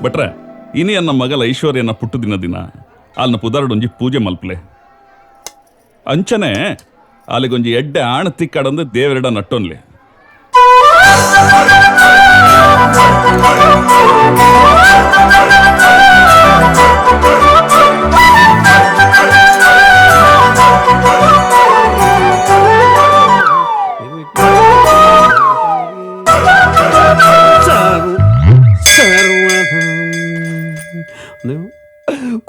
ಬಟ್ರೆ ಇನಿ ನನ್ನ ಮಗಲ ಐಶ್ವರ್ಯನ ಪುಟ್ಟು ದಿನ ಅಲ್ನ ಪುದಾರಡೊಂಜಿ ಪೂಜೆ ಮಲ್ಪಲೆ ಅಂಚನೆ ಅಲ್ಲಿಗೊಂಜಿ ಎಡ್ಡೆ ಆಣ ತಿಕ್ಕಾಡಂದು ದೇವರೆಡ ನಟ್ಟೊನ್ಲೆ.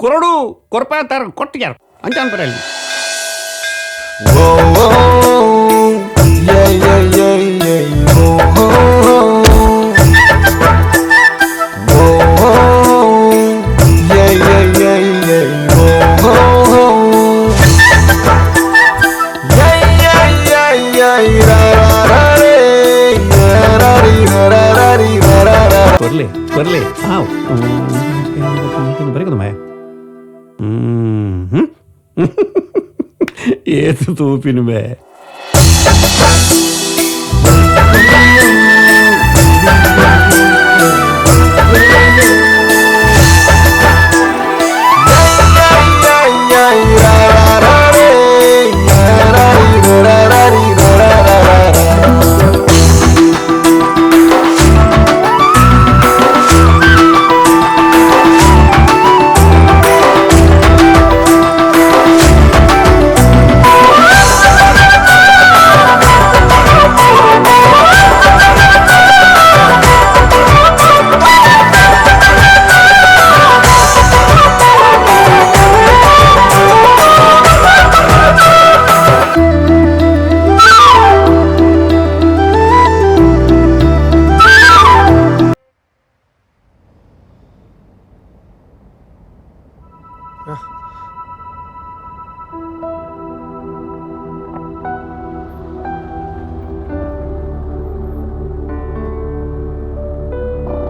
ಕೊರಡು ಕೊರಪಾತಾರ ಕೊಟ್ಟಿಯಾರ ಅಂಚಾನ್ ಬರಲಿ. ಬರ್ಲಿ ಬರ್ಲಿ ಬರೀಕದು ಮಾಯ ಏತು ತೂಪಿನ ಮೇ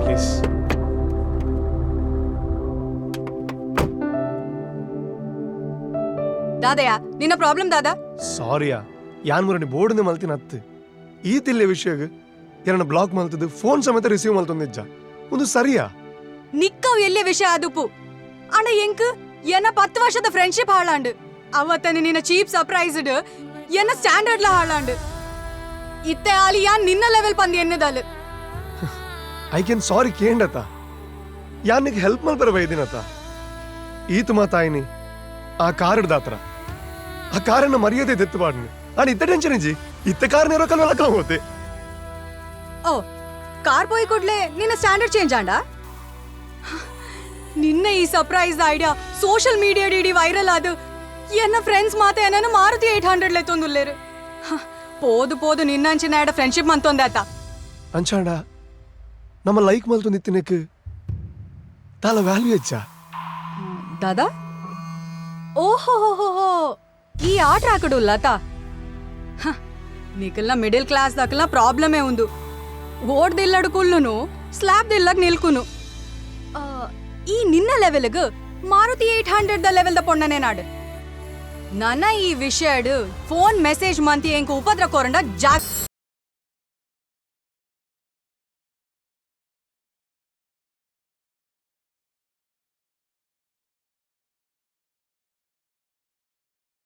ಪ್ಲೀಸ್. ದಾದಯ್ಯ ನಿನ್ನ ಪ್ರಾಬ್ಲಮ್ ದಾದಾ ಸಾರಿಯಾ ಯಾನ್ ಮುರನಿ ಬೋರ್ಡ್ ಮಲ್ತಿನ ಅತ್ತು ಈ ತಿಲ್ಲೆ ವಿಷಯಗ್ ಎರನ ಬ್ಲಾಕ್ ಮಲ್ತದ್ದು ಫೋನ್ ಸಮೇತ ರಿಸೀವ್ ಮಲ್ತೊಂದಿಜ್ಜ ಒಂದು ಸರಿಯಾ ನಿಕ್ಕವ್ ಎಲ್ಲೇ ವಿಷಯ ಆದುಪ್ಪು ಅಣ್ಣ ಎಂಕ್ ಎನ್ನ 10 ವರ್ಷದ ಫ್ರೆಂಡ್ಶಿಪ್ ಹಾಳಾಂಡು ಅವತ್ತನ ನಿನ್ನ ಚೀಪ್ ಸರ್ಪ್ರೈಸ್ಡ್ ಎನ್ನ ಸ್ಟ್ಯಾಂಡರ್ಡ್ ಲ ಹಾಳಾಂಡು ಇತ್ತೆ ಆಲಿ ಯಾನ್ ನಿನ್ನ ಲೆವೆಲ್ ಪಂದಿ ಎನ್ನದಲ್ ಐ ಕ್ಯಾನ್ ಸಾರಿ ಕೇಂಡತ ಯಾನಿಗೆ ಹೆಲ್ಪ್ ಮಲ್ಪರ ಬೈದಿನತ ಈತು ಮಾತಾಯಿನಿ ಆ ಕಾರ್ ದಾತ್ರ ಆ ಕಾರನ್ನ ಮರ್ಯಾದೆ ದೆತ್ತು ಬಾಡ್ನಿ ನಾನು ಇತ್ತ ಟೆನ್ಷನ್ ಇಜ್ಜಿ ಇತ್ತ ಕಾರ್ ನೇರೋ ಕಲ್ ಒಳಕ ಹೋತೆ ಓ ಕಾರ್ போய் ಕೊಡ್ಲೆ ನಿನ್ನ ಸ್ಟ್ಯಾಂಡರ್ಡ್ ಚೇಂಜ್ ಆಂಡ ನಿನ್ನ ಈ surprise idea social media DD viral ಆದು ಎನ್ನ ಫ್ರೆಂಡ್ಸ್ ಮಾತೆ ಎನ್ನನು ಮಾರುತಿ 800 ಲೆತ್ತೊಂದುಲ್ಲೇರು ಪೋದು ಪೋದು ನಿನ್ನಂಚಿನ ಆಡ ಫ್ರೆಂಡ್ಶಿಪ್ ಮಂತೊಂದಾತ ಅಂಚಾಂಡ ನಮ್ಮ ಲೈಕ್ ಮಲ್ತೊಂದಿತ್ತಿನಕ್ಕೆ ತಾಲ ವ್ಯಾಲ್ಯೂ ಹೆಚ್ಚ ದಾದಾ ಓಹೋ ఈ ఆట రాకడు లత నీకల్లా మిడిల్ క్లాస్ దాకల్లా ప్రాబ్లమే ఉంది ఓడ్ దిల్లడు కుళ్ళును స్లాబ్ దిల్లక్ నిల్కును ಈ ನಿನ್ನ ಲೆವೆಲ್ಗ್ ಮಾರುತಿ 800 ದ ಲೆವೆಲ್ ದ ಪೊಣ್ಣನೆ ನಾಡು ನನ್ನ ಈ ವಿಷಯಡ್ ಫೋನ್ ಮೆಸೇಜ್ ಮಂತಿ ಎಂಕು ಉಪದ್ರ ಕೊರಂಡ ಜಾಸ್ತಿ